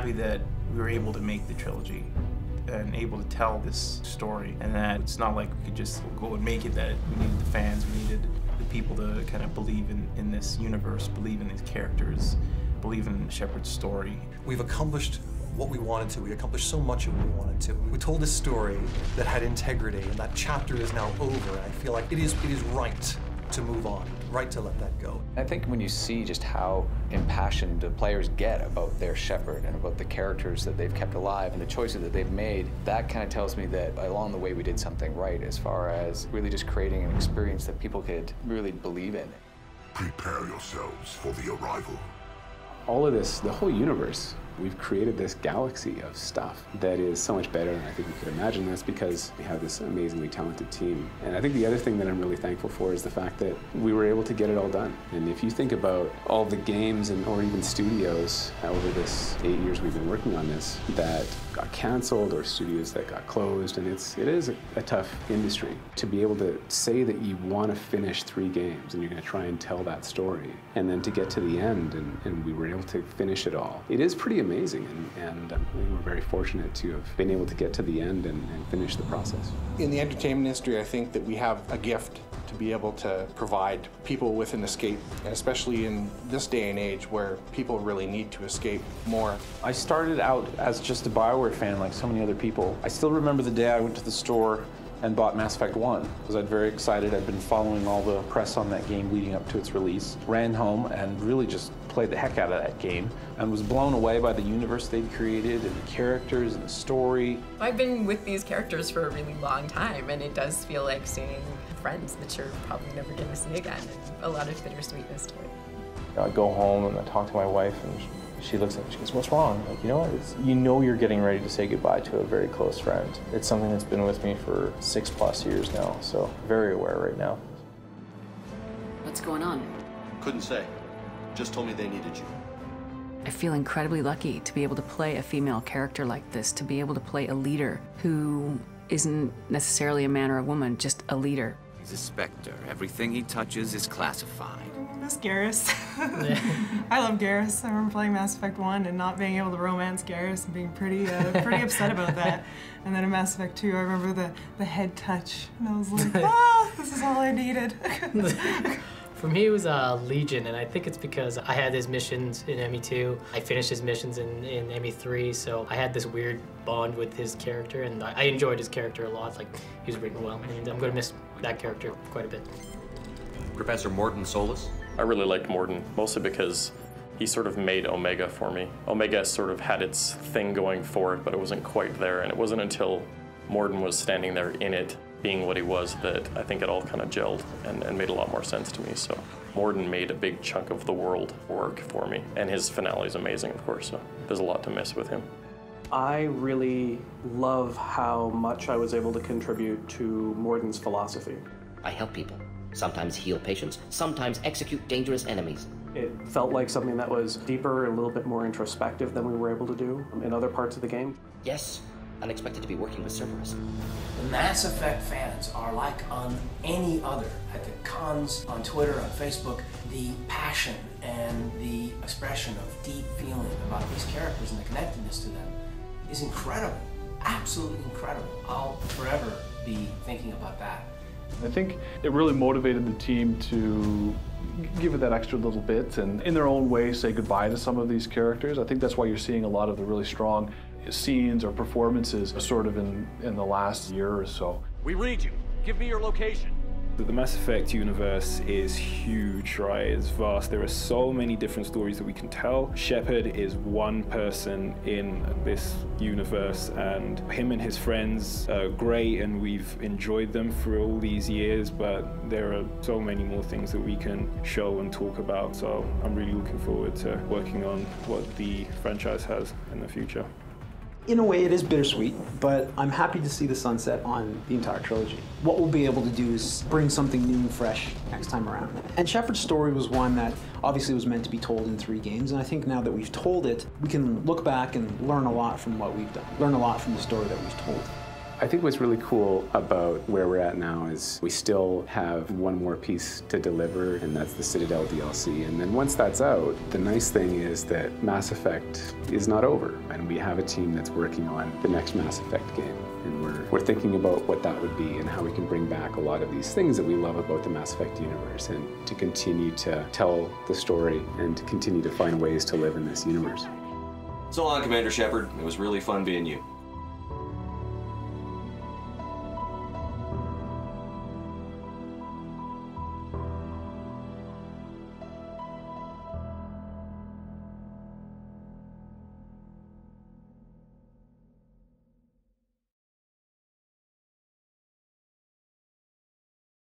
happy that we were able to make the trilogy and able to tell this story, and that it's not like we could just go and make it, that we needed the fans, we needed the people to kind of believe in this universe, believe in these characters, believe in Shepard's story. We've accomplished what we wanted to. We accomplished so much of what we wanted to. We told a story that had integrity, and that chapter is now over, and I feel like it is right to move on, right to let that go. I think when you see just how impassioned the players get about their Shepard and about the characters that they've kept alive and the choices that they've made, that kind of tells me that along the way we did something right as far as really just creating an experience that people could really believe in. Prepare yourselves for the arrival. All of this, the whole universe, we've created this galaxy of stuff that is so much better than I think we could imagine. That's because we have this amazingly talented team. And I think the other thing that I'm really thankful for is the fact that we were able to get it all done. And if you think about all the games or even studios over this 8 years we've been working on this that got canceled, or studios that got closed, and it is a tough industry. To be able to say that you want to finish 3 games and you're going to try and tell that story, and then to get to the end and we were able to finish it all. It is pretty amazing, and we're very fortunate to have been able to get to the end and finish the process. In the entertainment industry, I think that we have a gift to be able to provide people with an escape, and especially in this day and age where people really need to escape more. I started out as just a BioWare fan like so many other people. I still remember the day I went to the store and bought Mass Effect 1 because I'm very excited. I'd been following all the press on that game leading up to its release. Ran home and really just played the heck out of that game and was blown away by the universe they'd created and the characters and the story. I've been with these characters for a really long time, and it does feel like seeing friends that you're probably never going to see again, and a lot of bittersweetness to it. I go home and I talk to my wife, and she looks at me, she goes, "What's wrong?" Like, you know you're getting ready to say goodbye to a very close friend. It's something that's been with me for 6+ years now, so very aware right now. What's going on? Couldn't say. Just told me they needed you. I feel incredibly lucky to be able to play a female character like this, to be able to play a leader who isn't necessarily a man or a woman, just a leader. He's a Spectre. Everything he touches is classified. That's Garrus. I love Garrus. I remember playing Mass Effect 1 and not being able to romance Garrus and being pretty upset about that. And then in Mass Effect 2, I remember the head touch, and I was like, this is all I needed. For me, it was Legion, and I think it's because I had his missions in ME2. I finished his missions in ME3, so I had this weird bond with his character, and I enjoyed his character a lot. Like, he was written well, and I'm going to miss that character quite a bit. Professor Mordin Solus? I really liked Mordin, mostly because he sort of made Omega for me. Omega sort of had its thing going for it, but it wasn't quite there, and it wasn't until Mordin was standing there in it, being what he was, that I think it all kind of gelled and made a lot more sense to me. So Mordin made a big chunk of the world work for me, and his finale is amazing, of course, so there's a lot to miss with him. I really love how much I was able to contribute to Mordin's philosophy. I help people, sometimes heal patients, sometimes execute dangerous enemies. It felt like something that was deeper, a little bit more introspective than we were able to do in other parts of the game. Yes, unexpected to be working with Cerberus. The Mass Effect fans are like on any other. At the cons, on Twitter, on Facebook, the passion and the expression of deep feeling about these characters and the connectedness to them is incredible, absolutely incredible. I'll forever be thinking about that. I think it really motivated the team to give it that extra little bit and in their own way say goodbye to some of these characters. I think that's why you're seeing a lot of the really strong scenes or performances sort of in the last year or so. We read you. Give me your location. The Mass Effect universe is huge, right? It's vast. There are so many different stories that we can tell. Shepard is one person in this universe, and him and his friends are great, and we've enjoyed them for all these years, but there are so many more things that we can show and talk about. So I'm really looking forward to working on what the franchise has in the future. In a way, it is bittersweet, but I'm happy to see the sunset on the entire trilogy. What we'll be able to do is bring something new and fresh next time around. And Shepard's story was one that obviously was meant to be told in 3 games, and I think now that we've told it, we can look back and learn a lot from what we've done, learn a lot from the story that we've told. I think what's really cool about where we're at now is we still have one more piece to deliver, and that's the Citadel DLC. And then once that's out, the nice thing is that Mass Effect is not over, and we have a team that's working on the next Mass Effect game. And we're thinking about what that would be and how we can bring back a lot of these things that we love about the Mass Effect universe, and to continue to tell the story and to continue to find ways to live in this universe. So long, Commander Shepard. It was really fun being you.